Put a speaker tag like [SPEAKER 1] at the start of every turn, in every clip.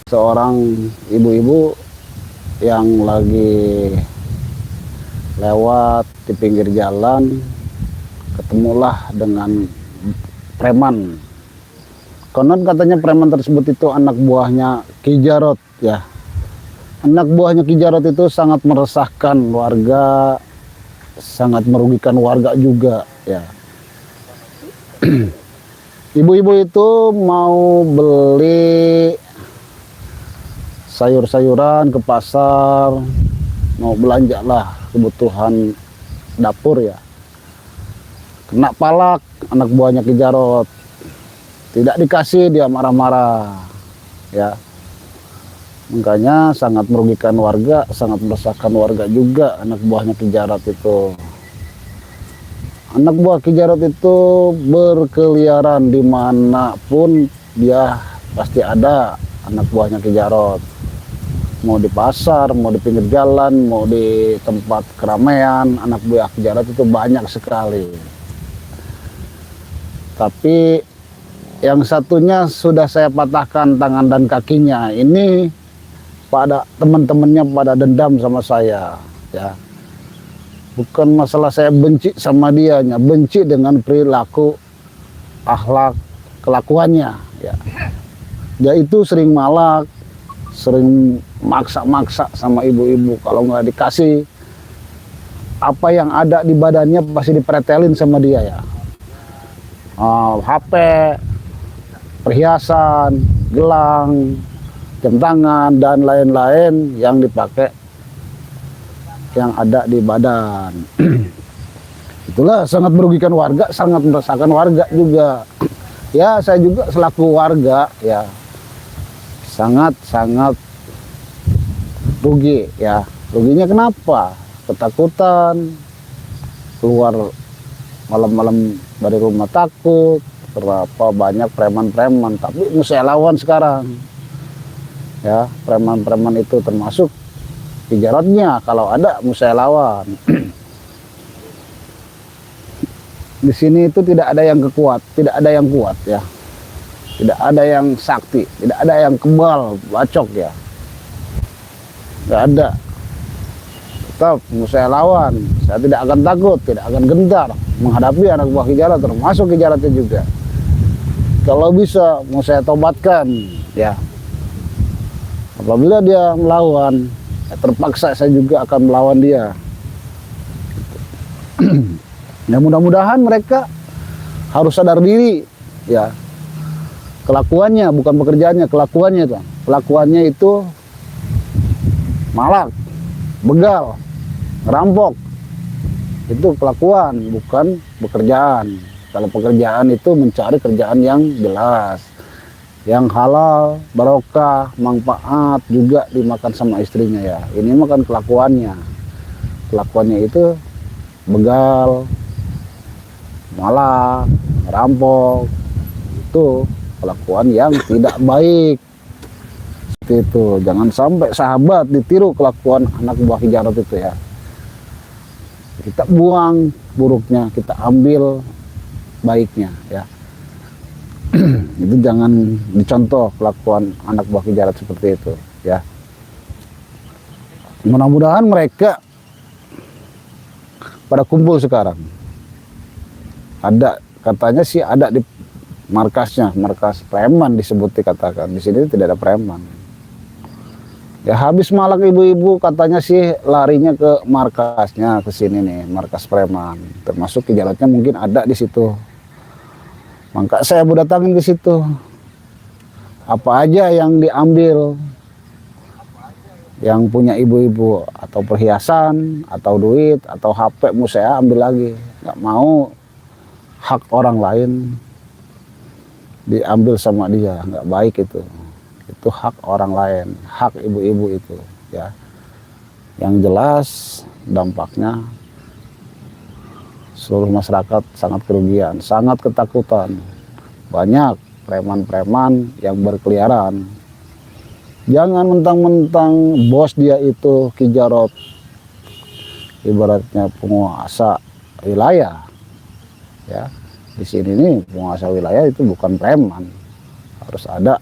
[SPEAKER 1] Seorang ibu-ibu yang lagi lewat di pinggir jalan, ketemulah dengan preman. Konon katanya preman tersebut itu anak buahnya Ki Jarot ya. Anak buahnya Ki Jarot itu sangat meresahkan warga, sangat merugikan warga juga ya. Ibu-ibu itu mau beli sayur-sayuran ke pasar, mau belanja lah kebutuhan dapur ya. Kena palak anak buahnya Ki Jarot, tidak dikasih, dia marah-marah ya. Makanya sangat merugikan warga, sangat meresahkan warga juga anak buahnya Ki Jarot itu. Anak buah Ki Jarot itu berkeliaran dimanapun dia pasti ada anak buahnya Ki Jarot. Mau di pasar, mau di pinggir jalan, mau di tempat keramaian, anak buah Ki Jarot itu banyak sekali. Tapi yang satunya sudah saya patahkan tangan dan kakinya. Ini pada teman-temannya pada dendam sama saya ya. Bukan masalah saya benci sama dia, benci dengan perilaku, akhlak, kelakuannya ya. Dia itu sering malak, sering maksa-maksa sama ibu-ibu. Kalau nggak dikasih apa yang ada di badannya pasti dipretelin sama dia ya. HP, perhiasan, gelang, jam tangan, dan lain-lain yang dipakai yang ada di badan. Itulah sangat merugikan warga, sangat meresahkan warga juga. Ya, saya juga selaku warga ya sangat rugi ya. Ruginya kenapa? Ketakutan, keluar malam-malam dari rumah takut, berapa banyak preman-preman. Tapi saya lawan sekarang ya. Preman-preman itu termasuk Ki Jarotnya, kalau ada saya lawan. Di sini itu tidak ada yang kekuat, tidak ada yang kuat ya. Tidak ada yang sakti, tidak ada yang kebal, bacok ya. Tidak ada. Tetap saya lawan. Saya tidak akan takut, tidak akan gentar menghadapi anak buah Ki Jarot, termasuk Ki Jarotnya juga. Kalau bisa mau saya tobatkan ya. Apabila dia melawan, ya terpaksa saya juga akan melawan dia. Ya mudah-mudahan mereka harus sadar diri ya. Kelakuannya bukan pekerjaannya, kelakuannya itu. Kelakuannya itu malak, begal, ngerampok. Itu kelakuan, bukan pekerjaan. Kalau pekerjaan itu mencari kerjaan yang jelas, yang halal, barokah, manfaat, juga dimakan sama istrinya ya. Ini makan kelakuannya. Kelakuannya itu begal, malah, rampok. Itu kelakuan yang tidak baik. Seperti itu. Jangan sampai sahabat ditiru kelakuan anak buah Ki Jarot itu ya. Kita buang buruknya, kita ambil baiknya ya. Itu jangan dicontoh kelakuan anak buah Ki Jarot seperti itu ya. Mudah-mudahan mereka pada kumpul sekarang. Ada katanya sih, ada di markasnya, markas preman disebut, dikatakan. Di sini tidak ada preman. Ya habis malak ibu-ibu katanya sih larinya ke markasnya, ke sini nih, markas preman. Termasuk Ki Jarotnya mungkin ada di situ. Maka saya berdatangin ke situ. Apa aja yang diambil, yang punya ibu-ibu, atau perhiasan, atau duit, atau HP, mau saya ambil lagi. Nggak mau hak orang lain diambil sama dia, nggak baik itu. Itu hak orang lain, hak ibu-ibu itu ya. Yang jelas dampaknya seluruh masyarakat sangat kerugian, sangat ketakutan. Banyak preman-preman yang berkeliaran. Jangan mentang-mentang bos dia itu Ki Jarot, ibaratnya penguasa wilayah ya. Di sini nih penguasa wilayah itu bukan preman, harus ada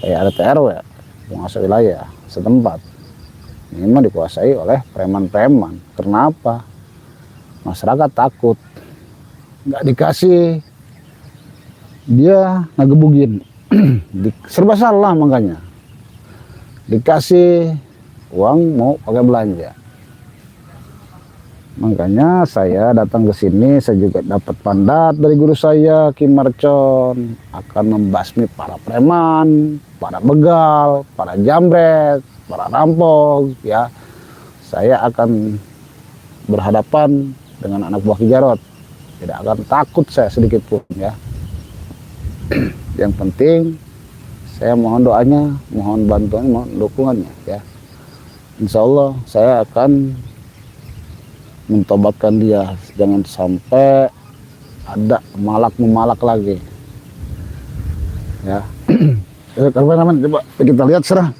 [SPEAKER 1] kayak RT RW ya, penguasa wilayah setempat. Ini mah dikuasai oleh preman-preman. Karena apa? Masyarakat takut, nggak dikasih, dia ngegebugin. Serba salah makanya. Dikasih uang mau pakai belanja. Makanya saya datang ke sini, saya juga dapat mandat dari guru saya Ki Marcon akan membasmi para preman, para begal, para jambret, para rampok ya. Saya akan berhadapan dengan anak buah Ki Jarot. Tidak akan takut saya sedikit pun ya. Yang penting saya mohon doanya, mohon bantuan, mohon dukungannya ya. Insya Allah saya akan mentobatkan dia, jangan sampai ada memalak lagi ya. Kameramen coba kita lihat serah.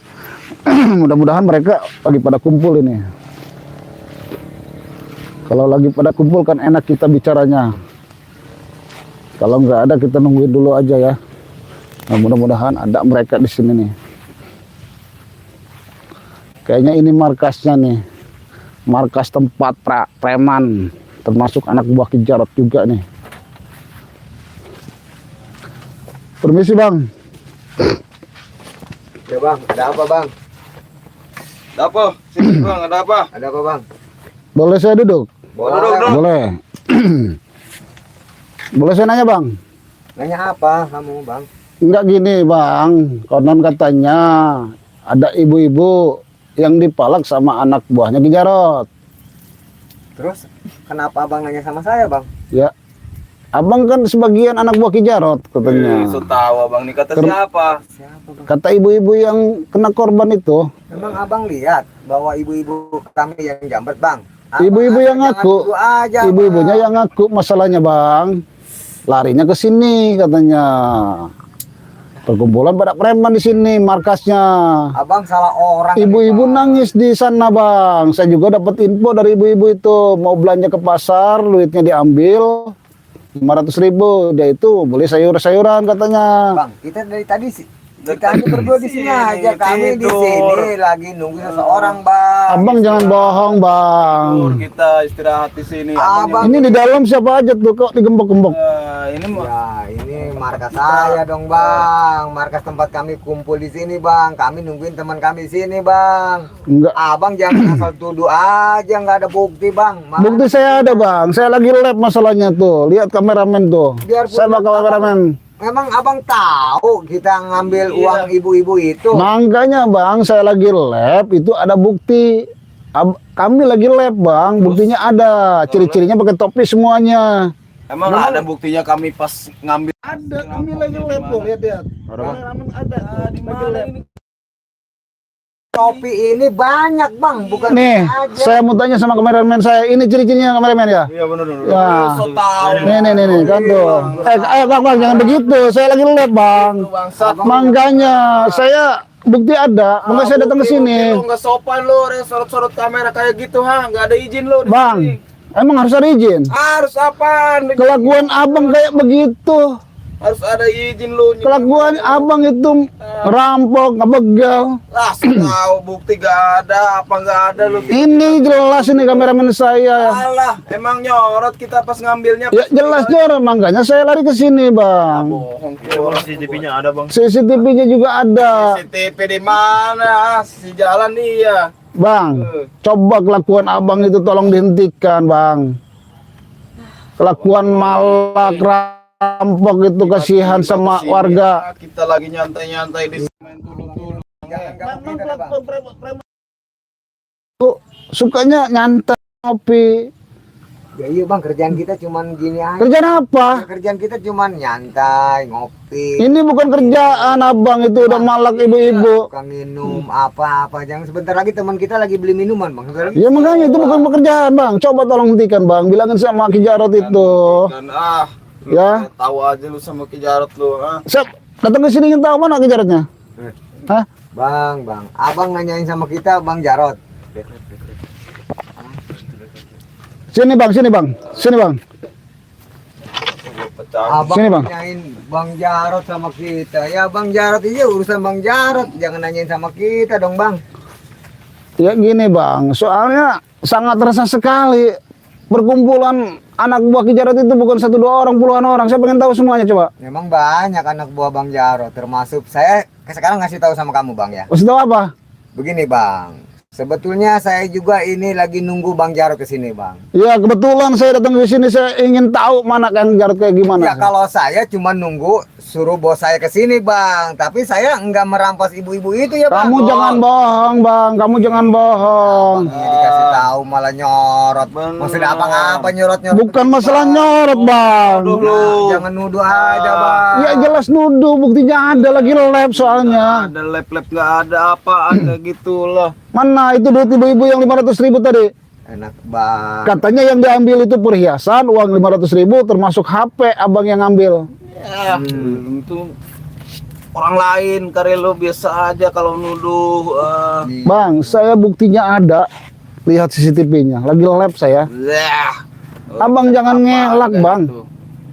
[SPEAKER 1] Mudah-mudahan mereka lagi pada kumpul ini. Kalau lagi pada kumpul kan enak kita bicaranya. Kalau nggak ada kita nungguin dulu aja ya. Nah, mudah-mudahan ada mereka di sini nih. Kayaknya ini markasnya nih. Markas tempat preman, termasuk anak buah Ki Jarot juga nih. Permisi bang.
[SPEAKER 2] Ya bang, ada apa bang?
[SPEAKER 3] Ada apa? Sini bang, ada apa?
[SPEAKER 2] Ada apa bang?
[SPEAKER 1] Boleh saya duduk?
[SPEAKER 2] Boleh.
[SPEAKER 1] Boleh. Boleh saya nanya bang?
[SPEAKER 2] Nanya apa kamu bang?
[SPEAKER 1] Enggak gini bang, konon katanya ada ibu-ibu yang dipalak sama anak buahnya Ki Jarot.
[SPEAKER 2] Terus kenapa abang nanya sama saya bang?
[SPEAKER 1] Ya, abang kan sebagian anak buah Ki Jarot katanya.
[SPEAKER 3] So tahu abang nih kata siapa?
[SPEAKER 2] Siapa bang?
[SPEAKER 1] Kata ibu-ibu yang kena korban itu.
[SPEAKER 2] Memang abang lihat bahwa ibu-ibu kami yang jambret bang?
[SPEAKER 1] Ibu-ibu yang
[SPEAKER 2] Jangan
[SPEAKER 1] ngaku,
[SPEAKER 2] dulu aja,
[SPEAKER 1] ibu-ibunya
[SPEAKER 2] Bang.
[SPEAKER 1] yang ngaku masalahnya bang, larinya ke sini katanya. Perkumpulan pada preman di sini markasnya.
[SPEAKER 2] Abang salah orang.
[SPEAKER 1] Ibu-ibu
[SPEAKER 2] ini, Bang.
[SPEAKER 1] nangis di sana bang. Saya juga dapat info dari ibu-ibu itu mau belanja ke pasar, duitnya diambil 500.000. Dia itu beli sayur-sayuran katanya.
[SPEAKER 2] Bang, kita dari tadi sih. Kita aja berdua di sini aja. Kami di
[SPEAKER 3] tidur.
[SPEAKER 2] sini lagi nunggu seseorang bang.
[SPEAKER 1] Abang jangan bohong bang.
[SPEAKER 3] Kita istirahat di sini.
[SPEAKER 2] Abang.
[SPEAKER 1] Ini di dalam siapa aja tuh kok digembok-gembok?
[SPEAKER 3] Ini mah
[SPEAKER 2] Ya ini markas saya dong bang. Markas tempat kami kumpul di sini bang. Kami nungguin teman kami di sini bang.
[SPEAKER 1] Enggak.
[SPEAKER 2] Abang jangan asal tuduh aja, nggak ada bukti bang.
[SPEAKER 1] Bukti saya ada bang. Saya lagi lab masalahnya tuh. Lihat kameramen tuh.
[SPEAKER 2] Biarpun
[SPEAKER 1] Saya bakal kameramen.
[SPEAKER 2] Memang abang tahu kita ngambil uang ibu-ibu itu.
[SPEAKER 1] Makanya bang, saya lagi lab itu ada bukti. Kami lagi lab bang, buktinya ada. Ciri-cirinya pakai topi semuanya.
[SPEAKER 3] emang ada buktinya kami pas ngambil.
[SPEAKER 1] Ada, kami lagi lab tuh. Lihat-lihat. Kameramen ada.
[SPEAKER 3] Di mana ini?
[SPEAKER 2] Topi ini banyak bang, bukan
[SPEAKER 1] Nih,
[SPEAKER 2] aja.
[SPEAKER 1] saya mau tanya sama kameramen saya. Ini ciri-cirinya kameramen ya?
[SPEAKER 3] Iya benar.
[SPEAKER 1] Ya.
[SPEAKER 3] So tahu.
[SPEAKER 1] Nih kan tuh. Ayo bang, jangan begitu. Saya lagi lab bang.
[SPEAKER 3] Bangsat.
[SPEAKER 1] Makanya saya bukti ada. Makanya saya datang ke sini.
[SPEAKER 3] Lu nggak sopan lu, sorot-sorot kamera kayak gitu ha, nggak ada izin lu. di
[SPEAKER 1] Bang,
[SPEAKER 3] sini.
[SPEAKER 1] emang harus ada izin?
[SPEAKER 3] Harus apaan?
[SPEAKER 1] Kelakuan abang kayak begitu.
[SPEAKER 3] Harus ada izin lu.
[SPEAKER 1] Kelakuan abang itu rampok, ngebegal.
[SPEAKER 3] Lah, tahu bukti gak ada, apa nggak ada lu?
[SPEAKER 1] Ini jelas ini kameramen saya.
[SPEAKER 3] Alah, emang nyorot kita pas ngambilnya.
[SPEAKER 1] Ya jelas jorok, makanya saya lari ke sini, Bang.
[SPEAKER 3] Bohong. CCTV-nya ada, Bang.
[SPEAKER 1] CCTV-nya juga ada.
[SPEAKER 3] CCTV di mana? Si jalan dia.
[SPEAKER 1] Bang, coba kelakuan abang itu tolong dihentikan, Bang. Kelakuan malak, rampok itu kasihan sama warga.
[SPEAKER 3] Kita lagi nyantai-nyantai di semen tulu-tulu.
[SPEAKER 1] Sukanya nyantai ngopi.
[SPEAKER 2] Ya iya bang, kerjaan kita cuman gini aja.
[SPEAKER 1] Kerjaan apa?
[SPEAKER 2] Kerjaan kita cuman nyantai, ngopi.
[SPEAKER 1] Ini bukan kerjaan abang, itu udah malak ibu-ibu.
[SPEAKER 2] Suka minum apa-apa. Jangan sebentar lagi teman kita lagi beli minuman bang. Sebentar lagi.
[SPEAKER 1] Ya makanya itu bukan pekerjaan bang. Coba tolong hentikan bang. Bilangin sama Ki Jarot itu.
[SPEAKER 3] Dan
[SPEAKER 1] Ya.
[SPEAKER 3] tahu aja lu sama Ki Jarot lu,
[SPEAKER 1] Siap. Datang ke sini ingin tahu mana Ki Jarotnya? Hah?
[SPEAKER 2] Bang, abang nanyain sama kita bang Jarot.
[SPEAKER 1] Sini bang, sini bang, sini bang.
[SPEAKER 2] Abang
[SPEAKER 1] Sini, Bang.
[SPEAKER 2] nanyain Bang Jarot sama kita. Ya Bang Jarot ini urusan Bang Jarot, jangan nanyain sama kita dong Bang.
[SPEAKER 1] Ya gini Bang, soalnya sangat terasa sekali perkumpulan anak buah Ki Jarot itu bukan 1-2 orang, puluhan orang. Saya pengen tahu semuanya coba.
[SPEAKER 2] Memang banyak anak buah Bang Jarot, termasuk saya sekarang ngasih tahu sama kamu Bang ya.
[SPEAKER 1] Masih tahu apa?
[SPEAKER 2] Begini Bang, sebetulnya saya juga ini lagi nunggu Bang Jarot ke sini Bang.
[SPEAKER 1] Ya kebetulan saya datang ke sini, saya ingin tahu mana Kang Jarot kayak gimana.
[SPEAKER 2] Ya kalau saya cuma nunggu suruh bos saya ke sini Bang, tapi saya enggak merampas ibu-ibu itu ya Bang.
[SPEAKER 1] Kamu jangan bohong Bang, kamu jangan bohong.
[SPEAKER 2] Ini dikasih tahu malah nyorot. Maksudnya apa nyorot-nyorot?
[SPEAKER 1] Bukan masalah nyorot Bang.
[SPEAKER 2] Nah, jangan nuduh aja Bang.
[SPEAKER 1] Ya jelas nuduh, buktinya ada lagi lab soalnya.
[SPEAKER 3] Ada lab-lab nggak ada apa, ada gitu loh.
[SPEAKER 1] Mana itu duit ibu-ibu yang 500.000 tadi?
[SPEAKER 2] Enak Bang.
[SPEAKER 1] Katanya yang diambil itu perhiasan, uang 500.000 termasuk HP abang yang ngambil.
[SPEAKER 3] Ya, itu orang lain karya lo biasa aja kalau nuduh.
[SPEAKER 1] Bang, saya buktinya ada. Lihat CCTV-nya, lagi lab saya. Abang jangan ngelak Bang.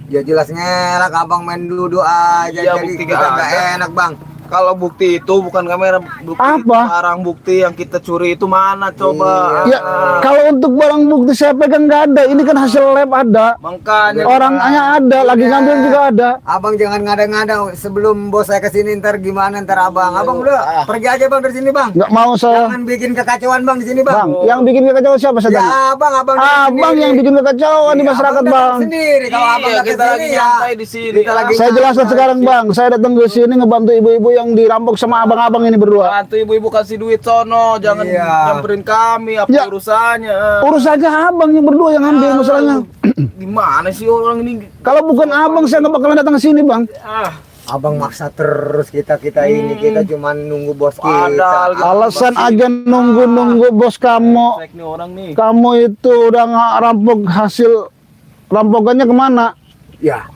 [SPEAKER 2] Ya jelas ngelak abang main duduk aja
[SPEAKER 3] Ya,
[SPEAKER 2] jadi
[SPEAKER 3] bukti
[SPEAKER 2] kita
[SPEAKER 3] nggak
[SPEAKER 2] nggak
[SPEAKER 3] ada.
[SPEAKER 2] enak Bang.
[SPEAKER 3] Kalau bukti itu bukan kamera, bukti
[SPEAKER 1] Apa?
[SPEAKER 3] barang bukti yang kita curi itu mana coba?
[SPEAKER 1] Ya, kalau untuk barang bukti saya pegang nggak ada. Ini kan hasil lab ada.
[SPEAKER 3] Makanya
[SPEAKER 1] Orangnya ada, lagi ngambil juga ada.
[SPEAKER 2] Abang jangan ngada-ngada sebelum bos saya kesini ntar gimana ntar abang. Abang udah pergi aja Bang dari sini Bang.
[SPEAKER 1] Nggak mau saya.
[SPEAKER 2] Jangan bikin kekacauan Bang di sini
[SPEAKER 1] Bang,
[SPEAKER 2] Bang.
[SPEAKER 1] yang bikin kekacauan siapa
[SPEAKER 2] Ya
[SPEAKER 1] sedang?
[SPEAKER 2] abang
[SPEAKER 1] Abang yang bikin kekacauan di masyarakat Bang.
[SPEAKER 2] Sendiri kalau abang
[SPEAKER 3] iya,
[SPEAKER 2] nggak
[SPEAKER 3] kita lagi
[SPEAKER 2] kesini ya.
[SPEAKER 3] nyantai di sini.
[SPEAKER 2] Kita lagi
[SPEAKER 1] Saya jelaskan sekarang Bang, saya datang ke sini ngebantu ibu-ibu yang dirampok sama abang-abang ini berdua.
[SPEAKER 3] Bantu ibu-ibu kasih duit sono, jangan
[SPEAKER 2] Iya.
[SPEAKER 3] nyamperin kami, apa
[SPEAKER 1] Ya.
[SPEAKER 3] urusannya?
[SPEAKER 1] Urusannya abang yang berdua yang ambil masalahnya.
[SPEAKER 3] Gimana sih orang ini?
[SPEAKER 1] Kalau bukan abang saya nggak bakalan datang ke sini Bang.
[SPEAKER 2] Abang maksa terus kita ini kita cuma nunggu bos
[SPEAKER 3] Padahal
[SPEAKER 2] kita.
[SPEAKER 1] Alasan aja nunggu-nunggu bos kamu.
[SPEAKER 3] Fake nih orang nih.
[SPEAKER 1] Kamu itu udah rampok hasil rampokannya kemana?
[SPEAKER 2] Ya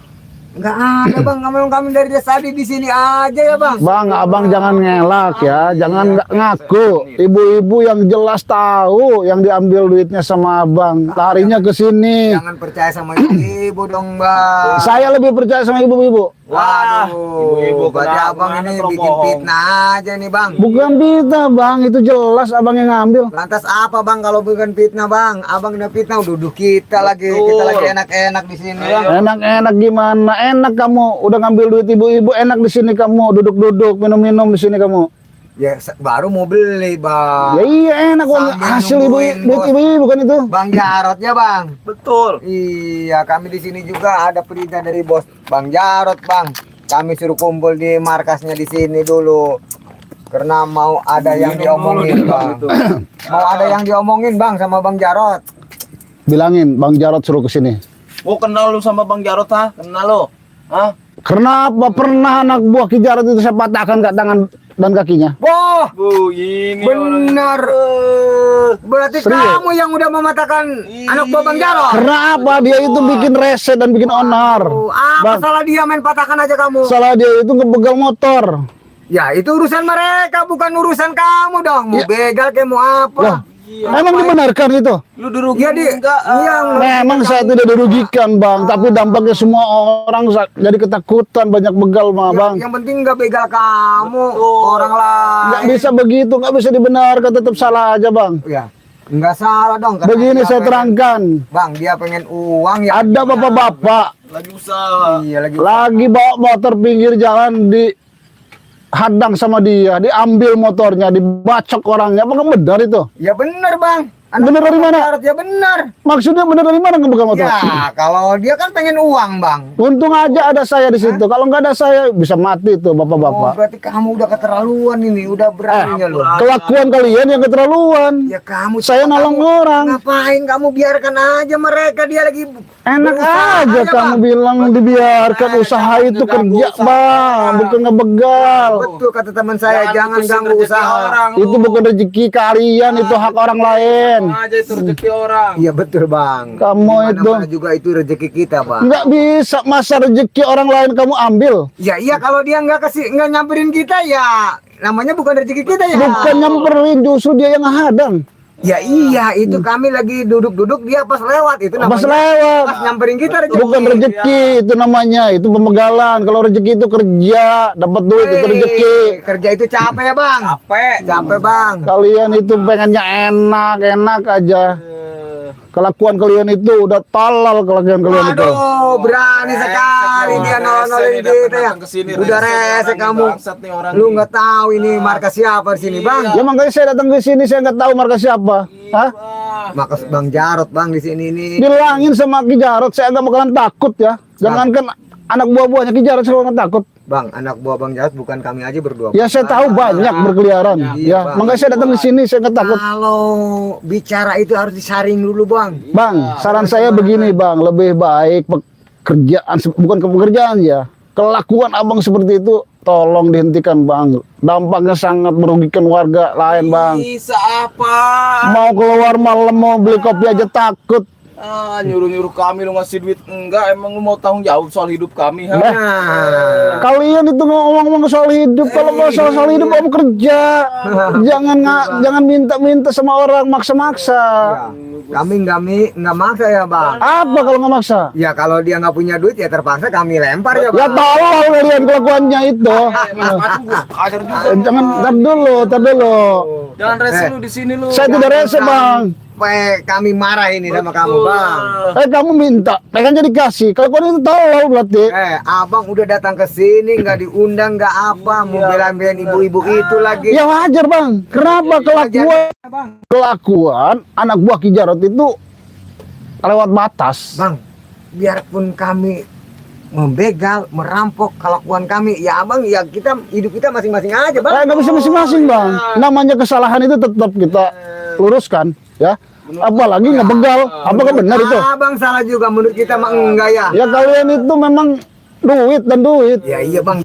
[SPEAKER 2] nggak ada Bang, kami dari tadi di sini aja ya Bang.
[SPEAKER 1] Bang, abang jangan ngelak ya, jangan nggak ngaku. Ibu-ibu yang jelas tahu yang diambil duitnya sama abang, larinya ke sini.
[SPEAKER 2] Jangan percaya sama ibu dong Bang.
[SPEAKER 1] Saya lebih percaya sama ibu-ibu.
[SPEAKER 2] Waduh,
[SPEAKER 3] ibu-ibu
[SPEAKER 2] berarti
[SPEAKER 3] kenapa?
[SPEAKER 2] abang
[SPEAKER 3] Mana
[SPEAKER 2] ini
[SPEAKER 3] kalau
[SPEAKER 2] bikin
[SPEAKER 3] bohong?
[SPEAKER 2] fitnah aja nih Bang.
[SPEAKER 1] Bukan fitnah Bang, itu jelas abang yang ngambil.
[SPEAKER 2] Lantas apa Bang kalau bukan fitnah Bang? Abang udah fitnah, duduk kita lagi, kita lagi enak-enak di sini Bang.
[SPEAKER 1] Enak-enak gimana? Enak kamu udah ngambil duit ibu-ibu, enak di sini kamu, duduk-duduk, minum-minum di sini kamu.
[SPEAKER 2] Ya baru mau beli
[SPEAKER 1] Ya
[SPEAKER 2] Bang.
[SPEAKER 1] iya enak uang
[SPEAKER 2] Sambil
[SPEAKER 1] hasil
[SPEAKER 2] nungguin
[SPEAKER 1] duit
[SPEAKER 2] bos.
[SPEAKER 1] ibu-ibu kan itu.
[SPEAKER 2] Bang Jarot ya Bang.
[SPEAKER 3] Betul.
[SPEAKER 2] Iya, kami di sini juga ada perintah dari bos Bang Jarot, Bang. Kami suruh kumpul di markasnya di sini dulu. Karena mau ada yang diomongin, Bang. Mau ada yang diomongin, Bang, sama Bang Jarot.
[SPEAKER 1] Bilangin Bang Jarot suruh ke sini.
[SPEAKER 3] Oh, kenal lu sama Bang Jarot ha? Kenal lu? Hah?
[SPEAKER 1] Kenapa pernah anak buah Ki Jarot itu saya patahkan ke tangan dan kakinya?
[SPEAKER 2] Wah,
[SPEAKER 3] Bu, ini
[SPEAKER 2] benar. Berarti
[SPEAKER 1] Serius?
[SPEAKER 2] kamu yang udah mematahkan anak buah Bang Jarot.
[SPEAKER 1] Karena apa? Dia itu bikin rese dan bikin onar.
[SPEAKER 2] Apa
[SPEAKER 1] Bang,
[SPEAKER 2] salah dia main patahkan aja kamu?
[SPEAKER 1] salah dia itu ngebegal motor.
[SPEAKER 2] Ya, itu urusan mereka, bukan urusan kamu dong. Mau
[SPEAKER 1] Ya.
[SPEAKER 2] begal kayak mau apa?
[SPEAKER 1] Lah, emang dibenarkan itu?
[SPEAKER 3] Lu dirugiin
[SPEAKER 2] Iya, Di.
[SPEAKER 3] enggak?
[SPEAKER 2] Iya,
[SPEAKER 1] Memang saya tidak dirugikan Bang, tapi dampaknya semua orang jadi ketakutan, banyak begal mah Bang.
[SPEAKER 2] Yang penting nggak begal kamu, orang
[SPEAKER 1] Nggak
[SPEAKER 2] lain.
[SPEAKER 1] bisa begitu, nggak bisa dibenarkan, tetap salah aja Bang.
[SPEAKER 2] Ya, nggak salah dong. karena
[SPEAKER 1] Begini
[SPEAKER 2] dia
[SPEAKER 1] saya
[SPEAKER 2] pengen-
[SPEAKER 1] terangkan,
[SPEAKER 2] Bang, dia pengen uang ya.
[SPEAKER 1] ada bapak-bapak
[SPEAKER 3] Lagi usaha.
[SPEAKER 2] Iya lagi.
[SPEAKER 1] lagi bawa motor pinggir jalan dihadang sama dia, diambil motornya, dibacok orangnya, apa benar itu?
[SPEAKER 2] Ya benar Bang.
[SPEAKER 1] Benar dari mana?
[SPEAKER 2] Jarot, ya benar.
[SPEAKER 1] Maksudnya benar dari mana ngebegal motor?
[SPEAKER 2] Ya kalau dia kan pengen uang Bang.
[SPEAKER 1] Untung aja ada saya di situ. Kalau nggak ada saya bisa mati tuh
[SPEAKER 2] Oh,
[SPEAKER 1] bapak-bapak.
[SPEAKER 2] berarti kamu udah keterlaluan ini, udah beraninya lu.
[SPEAKER 1] Kelakuan kalian yang keterlaluan.
[SPEAKER 2] Ya kamu.
[SPEAKER 1] Saya nolong orang.
[SPEAKER 2] Ngapain kamu biarkan aja mereka, dia lagi.
[SPEAKER 1] Enak
[SPEAKER 2] berusaha
[SPEAKER 1] aja kamu
[SPEAKER 2] Bang.
[SPEAKER 1] bilang dibiarkan usaha itu kerja Bang, bukan ngebegal.
[SPEAKER 2] Betul kata teman saya, jangan ganggu usaha.
[SPEAKER 3] Orang,
[SPEAKER 1] Itu bukan rezeki kalian, itu hak orang lain.
[SPEAKER 3] aja itu rezeki orang.
[SPEAKER 2] Iya betul Bang.
[SPEAKER 1] Kamu itu
[SPEAKER 2] Dimana-mana juga itu rezeki kita Bang.
[SPEAKER 1] nggak bisa masa rezeki orang lain kamu ambil.
[SPEAKER 2] Ya iya kalau dia nggak nggak nyamperin kita ya namanya bukan rezeki kita ya.
[SPEAKER 1] Bukan nyamperin, justru dia yang hadang.
[SPEAKER 2] Ya iya, itu kami lagi duduk-duduk dia pas lewat itu
[SPEAKER 1] Pas
[SPEAKER 2] namanya.
[SPEAKER 1] lewat.
[SPEAKER 2] Pas nyamperin kita rezeki.
[SPEAKER 1] Bukan rezeki itu namanya, itu pembegalan. Kalau rezeki itu kerja, dapat duit itu rezeki.
[SPEAKER 2] Kerja itu capek ya bang. Capek bang.
[SPEAKER 1] Kalian itu pengennya enak aja. Kelakuan kalian itu udah talal kelakuan kalian itu.
[SPEAKER 2] Aduh, berani sekali dia nolongin kita ya. Udah rese kamu. Lu nggak tahu ini markas siapa di sini bang?
[SPEAKER 1] Ya makanya saya datang ke sini, saya nggak tahu markas siapa. Hah?
[SPEAKER 2] Markas Bang Jarot bang di sini nih.
[SPEAKER 1] Bilangin sama Ki Jarot, saya nggak bakalan takut ya. Jangankan anak buah-buahnya Ki Jarot, saya nggak takut.
[SPEAKER 2] Bang, anak buah Bang Jarot bukan kami aja berdua.
[SPEAKER 1] Ya saya tahu banyak berkeliaran.
[SPEAKER 2] Iya,
[SPEAKER 1] Ya,
[SPEAKER 2] Bang.
[SPEAKER 1] makanya saya datang ke sini, saya nggak takut.
[SPEAKER 2] Kalau bicara itu harus disaring dulu bang.
[SPEAKER 1] Bang, saran saya begini bang, lebih baik pekerjaan, bukan pekerjaan ya. Kelakuan abang seperti itu tolong dihentikan bang. Dampaknya sangat merugikan warga lain bang.
[SPEAKER 3] Bisa apa?
[SPEAKER 1] Mau keluar malam mau beli kopi aja takut.
[SPEAKER 3] Nyuruh-nyuruh kami lu ngasih duit enggak, emang lu mau tanggung jawab soal hidup kami ha?
[SPEAKER 2] Nah,
[SPEAKER 1] Kalian itu ngomong-ngomong soal hidup, kalau mau soal hidup kamu kerja. Jangan minta-minta sama orang maksa-maksa.
[SPEAKER 2] kami nggak maksa ya bang.
[SPEAKER 1] Apa kalau nggak maksa?
[SPEAKER 2] Ya kalau dia nggak punya duit ya terpaksa kami lempar ya
[SPEAKER 1] Ya
[SPEAKER 2] bang.
[SPEAKER 1] tolong kalian kelakuannya itu.
[SPEAKER 3] Ajar juga.
[SPEAKER 1] Jangan, tar dulu.
[SPEAKER 3] Jangan rese lu di sini lu.
[SPEAKER 1] Saya tidak rese bang.
[SPEAKER 2] Sampai kami marah ini sama kamu bang.
[SPEAKER 1] Kamu minta, pengen jadi kasih. Kalau kalian itu tolong berarti.
[SPEAKER 2] Abang udah datang ke sini nggak diundang nggak apa, mau bela-belain ibu-ibu itu lagi.
[SPEAKER 1] Ya wajar bang. Kenapa kelakuan anak buah Ki Jarot itu lewat batas?
[SPEAKER 2] Bang, biarpun kami membegal, merampok kelakuan kami, ya abang, ya kita hidup kita masing-masing aja bang.
[SPEAKER 1] Nggak bisa masing-masing bang. Namanya kesalahan itu tetap kita luruskan, ya. Apalagi ngebegal. Apakah benar itu?
[SPEAKER 2] Abang salah juga menurut kita mah enggak ya.
[SPEAKER 1] Ya kalian itu memang duit dan duit.
[SPEAKER 2] Ya iya bang.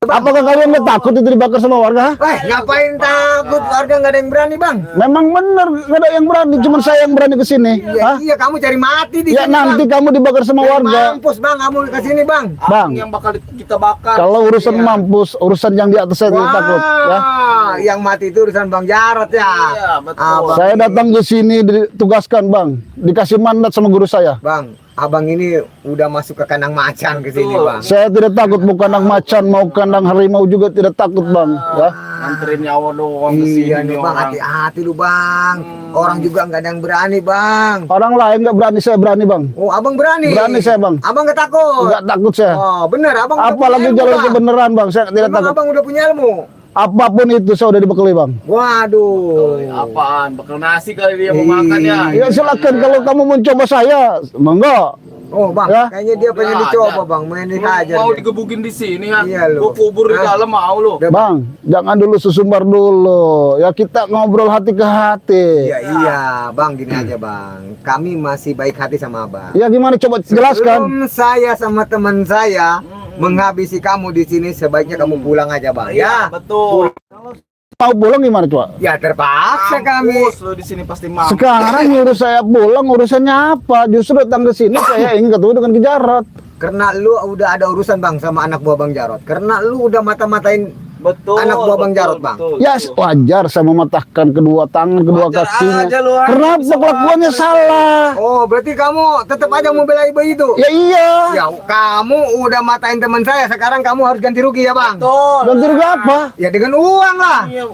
[SPEAKER 1] Apakah kalian nggak takut itu dibakar sama warga?
[SPEAKER 2] Ngapain takut, warga nggak ada yang berani bang.
[SPEAKER 1] Memang benar nggak ada yang berani, cuma saya yang berani ke sini.
[SPEAKER 2] Ya, iya kamu cari mati di
[SPEAKER 1] Ya
[SPEAKER 2] sini,
[SPEAKER 1] nanti
[SPEAKER 2] bang.
[SPEAKER 1] kamu dibakar sama
[SPEAKER 2] Cari
[SPEAKER 1] warga.
[SPEAKER 2] mampus bang, kamu ke sini bang.
[SPEAKER 1] Bang,
[SPEAKER 3] Yang bakal kita bakar.
[SPEAKER 1] kalau urusan mampus, urusan yang di atas saya tidak takut, ya.
[SPEAKER 2] Yang mati itu urusan Bang Jarot ya.
[SPEAKER 3] Iya, betul.
[SPEAKER 2] Abang,
[SPEAKER 1] Saya datang ke sini ditugaskan, Bang. Dikasih mandat sama guru saya.
[SPEAKER 2] bang, abang ini udah masuk ke kandang macan ke sini bang.
[SPEAKER 1] Saya tidak takut mau kandang macan, mau kandang harimau juga tidak takut, Bang. Ya.
[SPEAKER 3] Nganterin nyawa doang ke sini
[SPEAKER 2] Iya nih bang,
[SPEAKER 3] orang.
[SPEAKER 2] hati-hati lu bang. Orang juga nggak ada yang berani bang.
[SPEAKER 1] Orang lain nggak berani, saya berani, Bang.
[SPEAKER 2] Oh abang berani?
[SPEAKER 1] Berani saya, Bang.
[SPEAKER 2] Abang nggak takut?
[SPEAKER 1] Nggak takut saya.
[SPEAKER 2] Oh bener, abang udah
[SPEAKER 1] Apalagi
[SPEAKER 2] punya ilmu,
[SPEAKER 1] jalur
[SPEAKER 2] Bang.
[SPEAKER 1] kebenaran, Bang. Saya tidak
[SPEAKER 2] Emang
[SPEAKER 1] takut.
[SPEAKER 2] abang udah punya ilmu?
[SPEAKER 1] Apapun itu saya udah dibekali, Bang.
[SPEAKER 2] Waduh.
[SPEAKER 3] Apaan? Bakal nasi kali dia mau
[SPEAKER 2] Iya.
[SPEAKER 3] makan ya.
[SPEAKER 1] Ya silakan kalau kamu mencoba saya, monggo.
[SPEAKER 2] Oh bang,
[SPEAKER 1] Ya.
[SPEAKER 2] kayaknya dia pengen
[SPEAKER 3] Nggak
[SPEAKER 2] dicoba
[SPEAKER 3] ada.
[SPEAKER 2] bang, main
[SPEAKER 3] Lu
[SPEAKER 2] aja.
[SPEAKER 3] mau
[SPEAKER 2] dia.
[SPEAKER 3] digebukin di sini ya?
[SPEAKER 2] Iya, lu.
[SPEAKER 3] Gua kubur di
[SPEAKER 2] Hah?
[SPEAKER 3] dalam mau lu.
[SPEAKER 1] Bang, jangan dulu sesumbar dulu. Ya kita ngobrol hati ke hati.
[SPEAKER 2] Iya iya, bang gini aja bang. Kami masih baik hati sama abang.
[SPEAKER 1] Ya gimana coba jelaskan.
[SPEAKER 2] Sebelum saya sama teman saya menghabisi kamu di sini, sebaiknya kamu pulang aja bang. Ya,
[SPEAKER 3] betul.
[SPEAKER 1] Mau pulang gimana coba?
[SPEAKER 2] ya terpaksa kami.
[SPEAKER 3] Mampus lu di sini pasti mampus.
[SPEAKER 1] Sekarang nyuruh saya pulang, urusannya apa? Justru datang ke sini saya ingin ketemu dengan Ki Jarot.
[SPEAKER 2] Karena lu udah ada urusan bang sama anak buah Bang Jarot. Karena lu udah mata-matain
[SPEAKER 3] Betul.
[SPEAKER 2] anak buah Bang
[SPEAKER 3] betul,
[SPEAKER 2] Jarot, Bang.
[SPEAKER 3] betul,
[SPEAKER 1] Ya
[SPEAKER 3] betul.
[SPEAKER 1] wajar saya mematahkan kedua tangan, kedua
[SPEAKER 3] Wajar
[SPEAKER 1] kakinya.
[SPEAKER 3] aja lu,
[SPEAKER 1] Kenapa
[SPEAKER 3] bisa
[SPEAKER 1] kelakuannya
[SPEAKER 3] wajar.
[SPEAKER 1] salah?
[SPEAKER 2] Oh, berarti kamu tetap aja mau bela ibu itu?
[SPEAKER 1] Ya iya.
[SPEAKER 2] Ya, kamu udah matain teman saya, sekarang kamu harus ganti rugi ya, Bang?
[SPEAKER 3] Betul.
[SPEAKER 1] Dan juga apa?
[SPEAKER 2] Ya dengan uang lah.
[SPEAKER 3] Iya,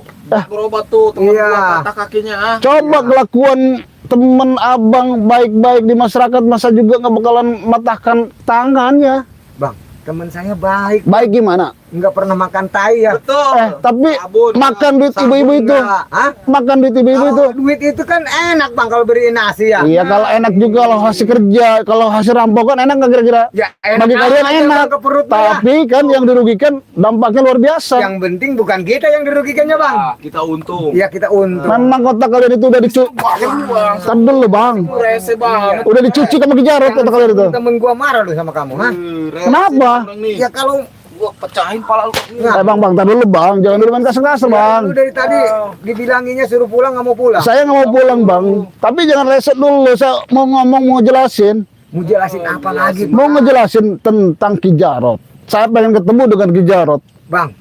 [SPEAKER 3] berobat tuh teman
[SPEAKER 2] Iya.
[SPEAKER 3] gua patah kakinya ah.
[SPEAKER 1] Coba kelakuan temen abang baik-baik di masyarakat, masa juga nggak bakalan matahkan tangannya?
[SPEAKER 2] Bang, teman saya baik,
[SPEAKER 1] Baik gimana?
[SPEAKER 2] nggak pernah makan tai ya.
[SPEAKER 3] Betul.
[SPEAKER 1] Tapi
[SPEAKER 3] Sabun.
[SPEAKER 1] makan duit ibu-ibu itu.
[SPEAKER 2] Enggak. Hah?
[SPEAKER 1] Makan duit ibu-ibu itu.
[SPEAKER 2] Kalau duit itu kan enak, Bang, kalau beri nasi ya.
[SPEAKER 1] Iya, kalau enak juga kalau hasil kerja, kalau hasil rampokan enak nggak kira-kira?
[SPEAKER 2] Ya, enak
[SPEAKER 1] Bagi kalian
[SPEAKER 2] aja,
[SPEAKER 1] enak,
[SPEAKER 2] Bang, ke perut, Bang, ya.
[SPEAKER 1] tapi kan yang dirugikan dampaknya luar biasa.
[SPEAKER 2] Yang penting bukan kita yang dirugikannya, Bang.
[SPEAKER 3] Ah, kita untung.
[SPEAKER 2] Ya kita untung.
[SPEAKER 1] Memang kotak kalian itu udah dicuci.
[SPEAKER 3] Bang.
[SPEAKER 1] Kan dulu bang,
[SPEAKER 3] Rese banget.
[SPEAKER 1] udah dicuci sama Ki Jarot kotak kalian itu.
[SPEAKER 2] Temen gua marah lu sama kamu, ha?
[SPEAKER 3] Rese
[SPEAKER 1] Kenapa?
[SPEAKER 3] orang nih.
[SPEAKER 2] Ya kalau
[SPEAKER 3] Gua pecahin pala lu.
[SPEAKER 1] Bang, tar dulu bang, jangan dulu main kasar-kasar bang.
[SPEAKER 2] lu dari tadi dibilanginnya suruh pulang nggak mau pulang.
[SPEAKER 1] Saya nggak mau pulang bang, tapi jangan reset dulu. Saya mau ngomong, mau jelasin,
[SPEAKER 2] Mau jelasin apa lagi,
[SPEAKER 1] mau ngejelasin tentang Ki Jarot. Saya pengen ketemu dengan Ki Jarot.
[SPEAKER 2] Bang?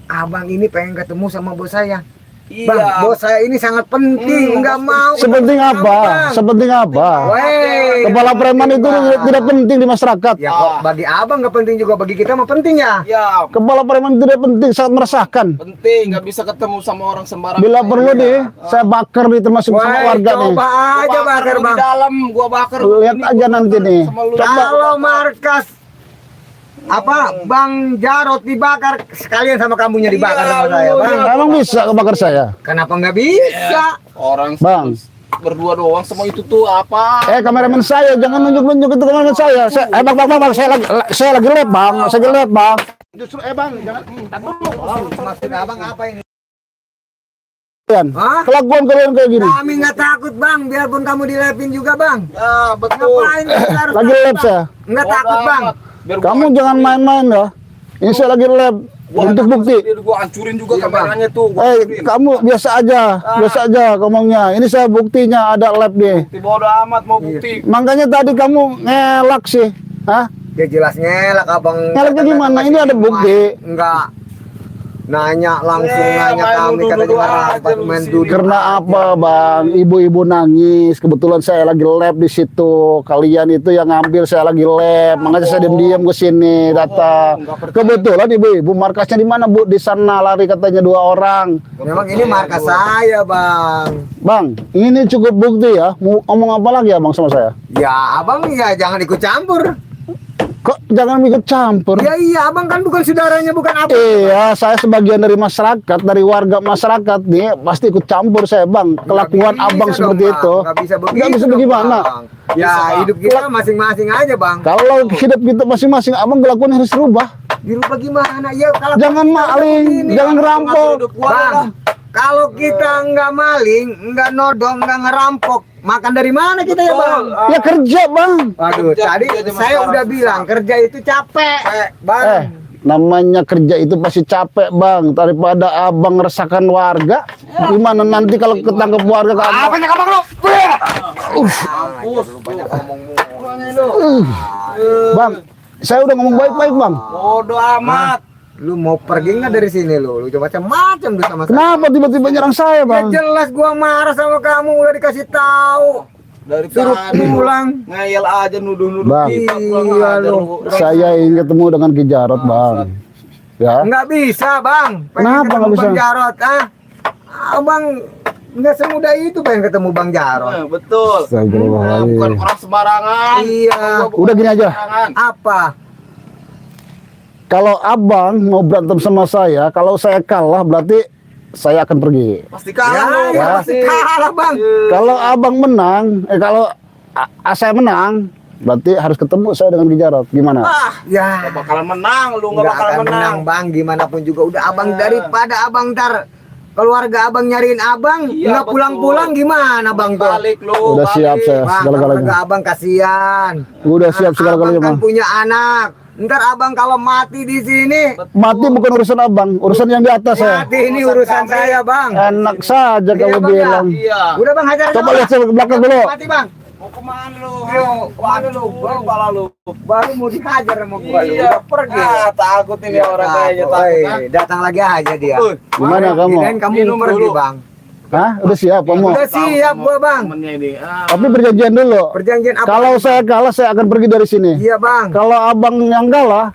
[SPEAKER 2] Abang ini pengen ketemu sama bos saya. Bang,
[SPEAKER 3] Iya.
[SPEAKER 2] bos saya ini sangat penting, nggak mau.
[SPEAKER 1] Sepenting
[SPEAKER 2] ketemu
[SPEAKER 1] apa?
[SPEAKER 2] kamu, Bang.
[SPEAKER 1] Sepenting apa?
[SPEAKER 2] Weh,
[SPEAKER 1] Kepala preman itu
[SPEAKER 2] Bang.
[SPEAKER 1] tidak penting di masyarakat.
[SPEAKER 2] Ya kok bagi abang nggak penting juga, bagi kita mah penting ya.
[SPEAKER 3] Ya,
[SPEAKER 1] Kepala preman tidak penting, sangat meresahkan.
[SPEAKER 3] penting. Nggak bisa ketemu sama orang sembarang.
[SPEAKER 1] Bila perlu nih, saya bakar nih termasuk sama
[SPEAKER 2] Weh,
[SPEAKER 1] warga nih.
[SPEAKER 2] coba aja bakar
[SPEAKER 3] lu
[SPEAKER 2] bang.
[SPEAKER 3] di dalam, gua bakar.
[SPEAKER 1] Lihat
[SPEAKER 3] Ini
[SPEAKER 1] aja
[SPEAKER 3] gua
[SPEAKER 1] nanti
[SPEAKER 3] bakar
[SPEAKER 1] nih.
[SPEAKER 3] sama lu.
[SPEAKER 2] Kalau markas apa Bang Jarot dibakar sekalian sama kamunya dibakar
[SPEAKER 3] Iya,
[SPEAKER 2] sama saya,
[SPEAKER 3] lu
[SPEAKER 2] Bang.
[SPEAKER 3] ya.
[SPEAKER 1] Emang bisa kebakar saya?
[SPEAKER 2] Kenapa nggak bisa?
[SPEAKER 3] Orang
[SPEAKER 1] Bang.
[SPEAKER 3] berdua doang semua itu tuh apa?
[SPEAKER 1] Kameramen saya, jangan nunjuk-nunjuk itu kameramen saya. Bang, saya lagi live bang, saya lagi live bang. Justru bang, jangan.
[SPEAKER 2] Maksud abang apa ini?
[SPEAKER 1] Kalian,
[SPEAKER 2] Hah?
[SPEAKER 1] kelakuan kalian kayak gini.
[SPEAKER 2] Kami nggak takut Bang, biarpun kamu dilepin juga Bang.
[SPEAKER 3] Ya, betul.
[SPEAKER 2] Ngapain kita harus
[SPEAKER 1] Lagi
[SPEAKER 2] takut,
[SPEAKER 1] live
[SPEAKER 2] Bang?
[SPEAKER 1] saya.
[SPEAKER 2] Nggak
[SPEAKER 3] Bodoh
[SPEAKER 2] takut Bang.
[SPEAKER 3] amat. Biar gua
[SPEAKER 1] Kamu
[SPEAKER 3] hancurin.
[SPEAKER 1] jangan main-main ya. Ini saya lagi live untuk bukti.
[SPEAKER 3] Gua hancurin juga
[SPEAKER 2] Iya,
[SPEAKER 3] kameranya tuh. Gua hancurin.
[SPEAKER 1] Kamu biasa aja ngomongnya. Ini saya buktinya ada live nih.
[SPEAKER 3] Bukti bodoh amat mau bukti.
[SPEAKER 1] Makanya tadi kamu ngelak sih. Hah?
[SPEAKER 2] Ya jelas ngelak abang.
[SPEAKER 1] Ngelaknya gimana? Ini ada bukti.
[SPEAKER 2] Enggak. Nanya langsung
[SPEAKER 3] Ya,
[SPEAKER 2] nanya
[SPEAKER 3] main
[SPEAKER 2] kami katanya
[SPEAKER 3] duduk-duduk
[SPEAKER 2] rapat
[SPEAKER 3] aja lu
[SPEAKER 2] main
[SPEAKER 3] di sini.
[SPEAKER 2] duduk.
[SPEAKER 1] Karena apa bang? Ibu-ibu nangis. Kebetulan saya lagi live di situ. Kalian itu yang ngambil, saya lagi live. Makanya saya diam-diam ke sini datang.
[SPEAKER 3] nggak percaya.
[SPEAKER 1] Kebetulan ibu-ibu markasnya di mana bu? Di sana lari katanya 2 orang.
[SPEAKER 2] Memang ini markas saya Bang.
[SPEAKER 1] Bang, ini cukup bukti ya. Mau ngomong apa lagi ya bang sama saya?
[SPEAKER 2] Ya abang ya jangan ikut campur.
[SPEAKER 1] Kok jangan ikut campur?
[SPEAKER 2] Ya iya abang kan bukan saudaranya, bukan apa.
[SPEAKER 1] Iya, saya sebagian dari masyarakat, dari warga masyarakat nih, pasti ikut campur saya bang. Kelakuan
[SPEAKER 2] Nggak
[SPEAKER 1] abang
[SPEAKER 2] bisa
[SPEAKER 1] seperti
[SPEAKER 2] dong,
[SPEAKER 1] itu.
[SPEAKER 2] Bang. Nggak bisa begitu.
[SPEAKER 1] Nggak bisa
[SPEAKER 2] dong,
[SPEAKER 1] bagaimana?
[SPEAKER 2] Bang. Ya hidup kita masing-masing aja Bang.
[SPEAKER 1] Kalau hidup kita masing-masing, abang kelakuan harus rubah.
[SPEAKER 2] Dirubah gimana? Ya kalau
[SPEAKER 1] Jangan
[SPEAKER 2] kita
[SPEAKER 1] maling,
[SPEAKER 2] begini,
[SPEAKER 1] jangan
[SPEAKER 2] Bang.
[SPEAKER 1] ngerampok.
[SPEAKER 3] Hidup gua
[SPEAKER 2] Bang,
[SPEAKER 3] lah.
[SPEAKER 2] kalau kita nggak maling, nggak nodong, nggak ngerampok, makan dari mana kita ya Bang?
[SPEAKER 1] Ya kerja bang.
[SPEAKER 2] Waduh,
[SPEAKER 3] Kerja,
[SPEAKER 2] tadi
[SPEAKER 3] kerja zaman
[SPEAKER 2] saya
[SPEAKER 3] sekarang
[SPEAKER 2] udah
[SPEAKER 3] susah.
[SPEAKER 2] bilang kerja itu capek, Bang.
[SPEAKER 1] Namanya kerja itu pasti capek bang. Daripada abang meresahkan warga, gimana nanti kalau ketangkep warga ke abang?
[SPEAKER 2] Apa nih abang lu?
[SPEAKER 3] Mampus.
[SPEAKER 2] Banyak ngomong mulu.
[SPEAKER 1] Bang, saya udah ngomong baik-baik bang.
[SPEAKER 3] Bodoh amat.
[SPEAKER 2] Lu mau pergi nggak dari sini lu? Lu coba macam-macam lu sama saya.
[SPEAKER 1] Kenapa tiba-tiba nyerang saya
[SPEAKER 2] Ya
[SPEAKER 1] bang?
[SPEAKER 2] jelas gua marah sama kamu, udah dikasih tahu.
[SPEAKER 3] Dari
[SPEAKER 2] Suruh
[SPEAKER 3] tadi
[SPEAKER 2] pulang.
[SPEAKER 3] ngeyel aja nuduh-nuduh
[SPEAKER 1] Bang.
[SPEAKER 3] kita. Kurang
[SPEAKER 2] Iya,
[SPEAKER 3] ajar
[SPEAKER 2] lu.
[SPEAKER 3] lu.
[SPEAKER 1] Saya ingin ketemu dengan Ki Jarot bang. Ya.
[SPEAKER 2] Nggak bisa bang. Pengen
[SPEAKER 1] Kenapa
[SPEAKER 2] ketemu
[SPEAKER 1] nggak bisa?
[SPEAKER 2] Bang Jarot, ah? Abang nggak semudah itu pengen ketemu Bang Jarot.
[SPEAKER 3] Betul.
[SPEAKER 1] Astagfirullahaladzim.
[SPEAKER 3] Bukan orang sembarangan.
[SPEAKER 2] Iya.
[SPEAKER 3] Gua bukan
[SPEAKER 1] Udah gini aja.
[SPEAKER 3] sembarangan.
[SPEAKER 2] Apa?
[SPEAKER 1] Kalau abang mau berantem sama saya, kalau saya kalah berarti saya akan pergi.
[SPEAKER 3] Pasti kalah lu.
[SPEAKER 2] Ya, pasti kalah bang.
[SPEAKER 1] Kalau abang menang, kalau saya menang, berarti harus ketemu saya dengan Ki Jarot. Gimana?
[SPEAKER 2] Ya.
[SPEAKER 3] Gak bakalan menang, lu gak
[SPEAKER 2] Nggak
[SPEAKER 3] bakalan
[SPEAKER 2] akan
[SPEAKER 3] menang.
[SPEAKER 2] menang bang, gimana pun juga udah abang daripada abang ntar keluarga abang nyariin abang
[SPEAKER 3] Iya,
[SPEAKER 2] nggak
[SPEAKER 3] betul.
[SPEAKER 2] pulang-pulang gimana bang tuh?
[SPEAKER 3] Balik lu.
[SPEAKER 1] Udah siap saya
[SPEAKER 2] Bang,
[SPEAKER 1] segala-galanya.
[SPEAKER 2] keluarga abang kasihan.
[SPEAKER 1] Udah siap segala-galanya
[SPEAKER 2] Abang kan
[SPEAKER 1] bang.
[SPEAKER 2] punya anak. Ntar abang kalau mati di sini,
[SPEAKER 1] Mati bukan urusan abang, urusan yang di atas ya.
[SPEAKER 2] mati ini urusan saya bang.
[SPEAKER 1] Enak saja
[SPEAKER 2] Iya,
[SPEAKER 1] kamu
[SPEAKER 2] Bang,
[SPEAKER 1] bilang.
[SPEAKER 3] Iya.
[SPEAKER 2] Udah bang hajar aja,
[SPEAKER 1] Coba
[SPEAKER 2] Bang.
[SPEAKER 1] lihat saya ke belakang dulu.
[SPEAKER 2] Mati bang.
[SPEAKER 3] Mau kemana lu?
[SPEAKER 2] Ayo, kemana lu?
[SPEAKER 3] Baru kepala lu.
[SPEAKER 2] Baru mau dihajar sama gua lu.
[SPEAKER 3] Iya.
[SPEAKER 2] Udah pergi.
[SPEAKER 3] Ah, takut ini orang kayaknya takut.
[SPEAKER 2] Oi,
[SPEAKER 3] ah.
[SPEAKER 2] datang lagi aja dia.
[SPEAKER 1] Gimana kamu?
[SPEAKER 2] Kirain kamu
[SPEAKER 3] Minum
[SPEAKER 2] pergi
[SPEAKER 3] dulu.
[SPEAKER 2] bang.
[SPEAKER 1] Hah? Udah siap kamu?
[SPEAKER 2] Udah siap gua bang.
[SPEAKER 3] Temennya ini. Ah.
[SPEAKER 1] Tapi perjanjian dulu.
[SPEAKER 2] Perjanjian apa?
[SPEAKER 1] Kalau saya kalah, saya akan pergi dari sini.
[SPEAKER 2] Iya bang.
[SPEAKER 1] Kalau abang yang kalah,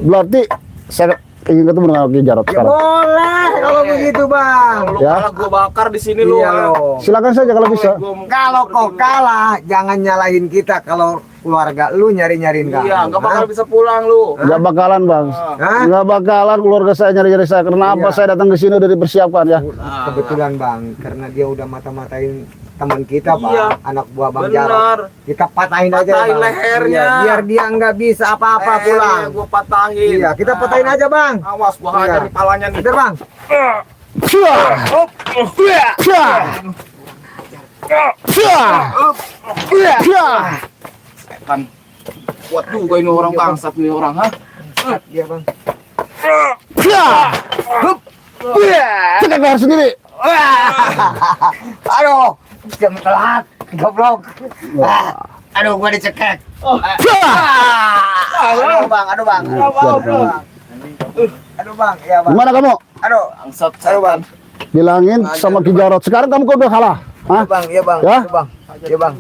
[SPEAKER 1] berarti saya ingin ketemu dengan Ki Jarot
[SPEAKER 2] Ya
[SPEAKER 1] sekarang.
[SPEAKER 2] boleh kalau begitu bang.
[SPEAKER 3] Kalau lu
[SPEAKER 1] Ya.
[SPEAKER 3] kalah gua bakar di sini lu.
[SPEAKER 2] Iya
[SPEAKER 3] ah.
[SPEAKER 2] loh.
[SPEAKER 1] Silakan saja kalau bisa.
[SPEAKER 2] Kalau kau kalah, jangan nyalahin kita kalau keluarga lu nyari-nyariin kamu.
[SPEAKER 3] Iya, nggak bakal
[SPEAKER 2] Hah?
[SPEAKER 3] bisa pulang lu.
[SPEAKER 1] Nggak bakalan bang.
[SPEAKER 2] Hah?
[SPEAKER 1] Nggak bakalan keluarga saya nyari-nyari saya. Kenapa
[SPEAKER 2] Iya.
[SPEAKER 1] saya datang ke sini udah dipersiapkan ya?
[SPEAKER 2] Kebetulan bang, karena dia udah mata-matain teman kita bang,
[SPEAKER 3] Iya.
[SPEAKER 2] anak buah bang Jarot.
[SPEAKER 3] Benar.
[SPEAKER 2] Kita patahin aja
[SPEAKER 3] Patahin
[SPEAKER 2] bang.
[SPEAKER 3] lehernya.
[SPEAKER 2] Iya, biar dia nggak bisa apa-apa pulang.
[SPEAKER 3] Gua patahin.
[SPEAKER 2] Iya, kita patahin aja bang.
[SPEAKER 3] Awas gua
[SPEAKER 2] Iya.
[SPEAKER 3] hajar nih palanya nih.
[SPEAKER 2] Bener bang.
[SPEAKER 1] Syah! Syah! Syah! Syah!
[SPEAKER 3] Kan kuat juga ini orang bangsat nih orang, ha?
[SPEAKER 2] Iya bang.
[SPEAKER 1] Syah! Cekak leher sendiri.
[SPEAKER 2] Aduh, jam telat, goblok. Aduh, gua dicekek.
[SPEAKER 1] Syah!
[SPEAKER 2] Aduh bang, aduh bang. Aduh bang, iya bang.
[SPEAKER 1] Gimana kamu?
[SPEAKER 2] Aduh,
[SPEAKER 3] Bangsat
[SPEAKER 2] aduh bang.
[SPEAKER 1] bilangin sama Ki Jarot. Sekarang kamu kok udah kalah. Hah?
[SPEAKER 2] Bang, iya bang,
[SPEAKER 1] Ya?
[SPEAKER 2] iya bang, iya bang,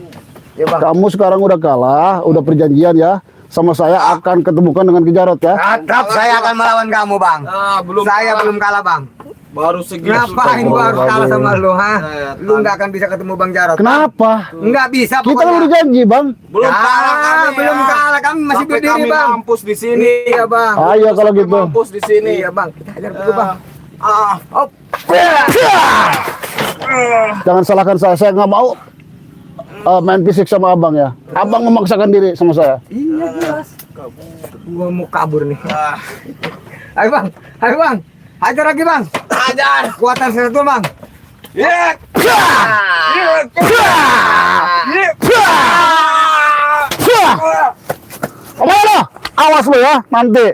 [SPEAKER 2] iya bang.
[SPEAKER 1] Kamu sekarang udah kalah, udah perjanjian ya. Sama saya akan ketemukan dengan Ki Jarot ya.
[SPEAKER 2] Tetap saya akan melawan kamu bang.
[SPEAKER 3] Belum
[SPEAKER 2] Saya belum kalah bang.
[SPEAKER 3] baru segitu.
[SPEAKER 2] Ngapain gua harus kalah sama lu, ha? Lu nggak akan bisa ketemu Bang Jarot.
[SPEAKER 1] Kenapa?
[SPEAKER 2] Nggak bisa
[SPEAKER 1] Kita
[SPEAKER 2] pokoknya.
[SPEAKER 1] udah janji, Bang.
[SPEAKER 3] Belum kalah kami,
[SPEAKER 2] belum
[SPEAKER 3] ya.
[SPEAKER 2] kalah, kami masih
[SPEAKER 3] Sampai
[SPEAKER 2] berdiri
[SPEAKER 3] kami
[SPEAKER 2] bang.
[SPEAKER 3] mampus di sini.
[SPEAKER 2] Iya bang.
[SPEAKER 1] Ayo kalau
[SPEAKER 3] Sampai
[SPEAKER 1] gitu.
[SPEAKER 3] mampus di sini.
[SPEAKER 2] Iya bang, kita hajar dulu bang.
[SPEAKER 3] Ah,
[SPEAKER 1] Jangan salahkan saya nggak mau main fisik sama abang ya. Abang memaksakan diri sama saya.
[SPEAKER 2] Iya jelas. Gua mau kabur nih.
[SPEAKER 3] ah.
[SPEAKER 2] Ayo bang, ayo bang. Hajar lagi bang.
[SPEAKER 3] Hajar.
[SPEAKER 2] Kuatan satu bang.
[SPEAKER 3] Yek.
[SPEAKER 1] Kemana? Awas lo ya, nanti.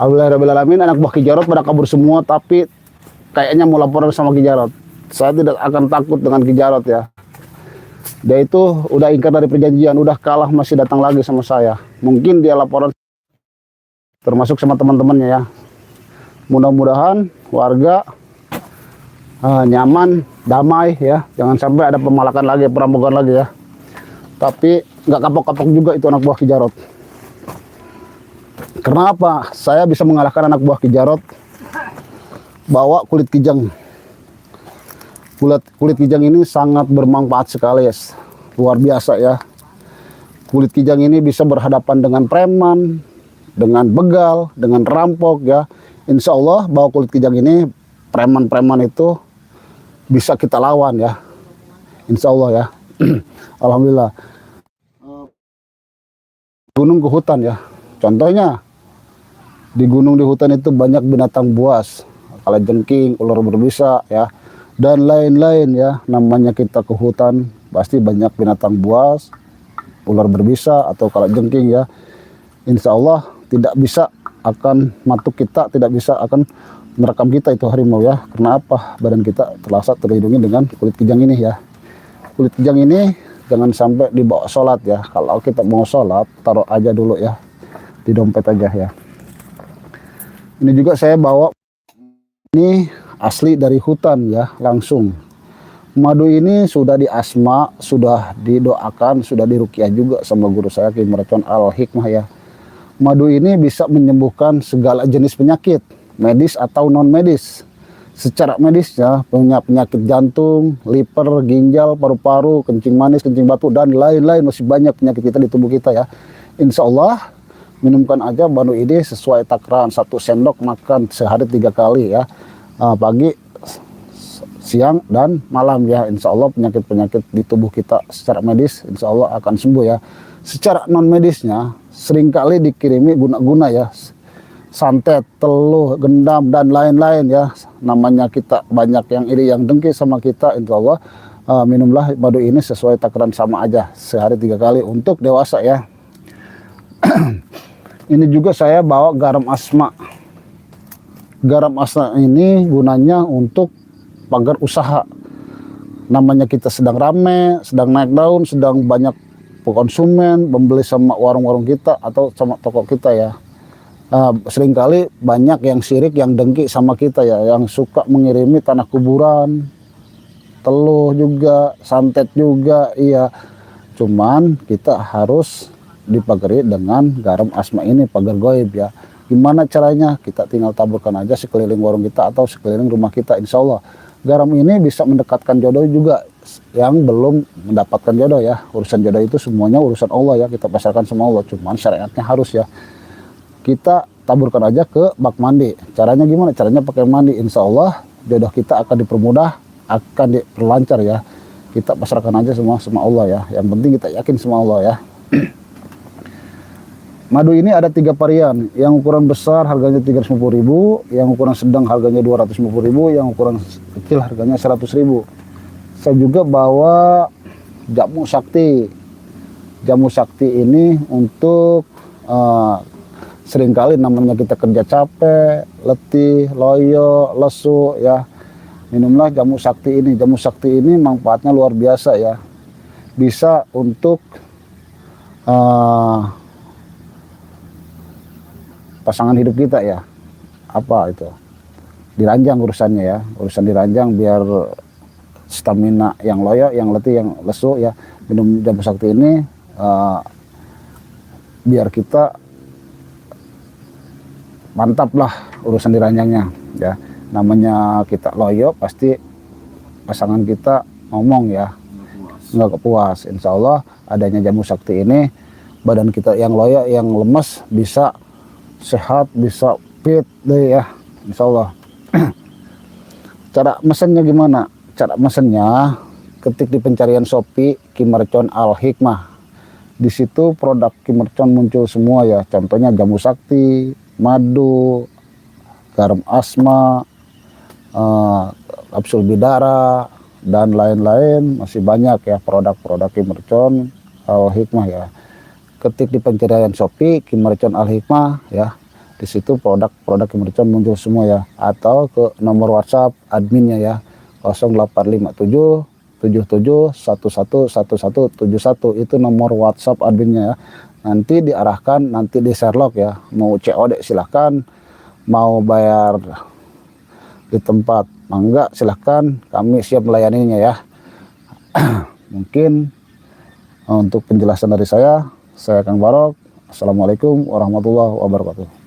[SPEAKER 1] Alhamdulillahirrahmanirrahim, anak buah Ki Jarot pada kabur semua, tapi kayaknya mau laporan sama Ki Jarot. Saya tidak akan takut dengan Ki Jarot ya. Dia itu udah ingkar dari perjanjian, udah kalah masih datang lagi sama saya. Mungkin dia laporan termasuk sama teman-temannya ya. Mudah-mudahan warga nyaman, damai ya. Jangan sampai ada pemalakan lagi, perampokan lagi ya. Tapi nggak kapok-kapok juga itu anak buah Ki Jarot. Kenapa saya bisa mengalahkan anak buah Ki Jarot? Bawa kulit kijang. Kulit kijang ini sangat bermanfaat sekali ya. Luar biasa ya. Kulit kijang ini bisa berhadapan dengan preman, dengan begal, dengan rampok ya. Insya Allah bawa kulit kijang ini preman-preman itu bisa kita lawan ya. Insya Allah ya. Alhamdulillah. Gunung ke hutan ya. Contohnya di gunung di hutan itu banyak binatang buas, kalajengking, ular berbisa ya, dan lain-lain ya. Namanya kita ke hutan pasti banyak binatang buas, ular berbisa atau kalajengking ya. Insya Allah tidak bisa akan matuk kita, tidak bisa akan merekam kita itu harimau ya. Karena apa? Badan kita terlindungi dengan kulit kijang ini ya. Kulit kijang ini jangan sampai dibawa sholat ya. Kalau kita mau sholat, taruh aja dulu ya di dompet aja ya. Ini juga saya bawa, ini asli dari hutan ya, langsung. Madu ini sudah diasma, sudah didoakan, sudah diruqyah juga sama guru saya Ki Mercon Al Hikmah ya. Madu ini bisa menyembuhkan segala jenis penyakit, medis atau non medis. Secara medisnya punya penyakit jantung, liver, ginjal, paru-paru, kencing manis, kencing batu, dan lain-lain. Masih banyak penyakit kita di tubuh kita ya. Insya Allah minumkan aja madu ini sesuai takaran 1 sendok, makan sehari 3 kali ya, pagi, siang, dan malam ya. Insya Allah penyakit-penyakit di tubuh kita secara medis insya Allah akan sembuh ya. Secara non medisnya seringkali dikirimi guna-guna ya, santet, teluh, gendam, dan lain-lain ya. Namanya kita banyak yang iri, yang dengki sama kita. Insya Allah minumlah madu ini sesuai takaran sama aja, sehari 3 kali untuk dewasa ya. Ini juga saya bawa garam asma. Garam asma ini gunanya untuk pagar usaha. Namanya kita sedang rame, sedang naik daun, sedang banyak konsumen membeli sama warung-warung kita atau sama toko kita ya. Seringkali banyak yang sirik, yang dengki sama kita ya, yang suka mengirimi tanah kuburan, teluh juga, santet juga, iya. Cuman kita harus dipagari dengan garam asma ini, pagar goib ya. Gimana caranya? Kita tinggal taburkan aja sekeliling warung kita atau sekeliling rumah kita. Insya Allah garam ini bisa mendekatkan jodoh juga yang belum mendapatkan jodoh ya. Urusan jodoh itu semuanya urusan Allah ya, kita pasarkan sama Allah. Cuman syariatnya harus ya, kita taburkan aja ke bak mandi. Caranya gimana? Caranya pakai mandi. Insya Allah jodoh kita akan dipermudah, akan diperlancar ya. Kita pasarkan aja semua sama Allah ya. Yang penting kita yakin sama Allah ya. Madu ini ada 3 varian. Yang ukuran besar harganya 350.000, yang ukuran sedang harganya 250.000, yang ukuran kecil harganya 100.000. Saya juga bawa jamu sakti. Jamu sakti ini untuk seringkali namanya kita kerja capek, letih, loyo, lesu ya. Minumlah jamu sakti ini. Jamu sakti ini manfaatnya luar biasa ya. Bisa untuk pasangan hidup kita ya. Apa itu? diranjang urusannya ya, urusan diranjang biar stamina yang loyo, yang letih, yang lesu ya, minum jamu sakti ini biar kita mantap lah urusan diranjangnya ya. Namanya kita loyo pasti pasangan kita ngomong ya nggak puas. Insya Allah adanya jamu sakti ini badan kita yang loyo, yang lemes bisa sehat, bisa fit deh ya, Insya Allah. Cara mesennya gimana? Cara mesennya ketik di pencarian Shopee Kimercon Al Hikmah. Di situ produk Kimercon muncul semua ya. Contohnya jamu sakti, madu, garam asma, kapsul bidara, dan lain-lain. Masih banyak ya produk-produk Kimercon Al Hikmah ya. Ketik di pencarian Shopee Kimercon Al Hikmah ya. Di situ produk-produk Kimercon muncul semua ya. Atau ke nomor WhatsApp adminnya ya, 0857 77 11 1171. Itu nomor WhatsApp adminnya ya. Nanti diarahkan, nanti di Sherlock ya. Mau COD silahkan, mau bayar di tempat enggak silahkan, kami siap melayaninya ya. Mungkin untuk penjelasan dari saya Kang Barok. Assalamualaikum warahmatullahi wabarakatuh.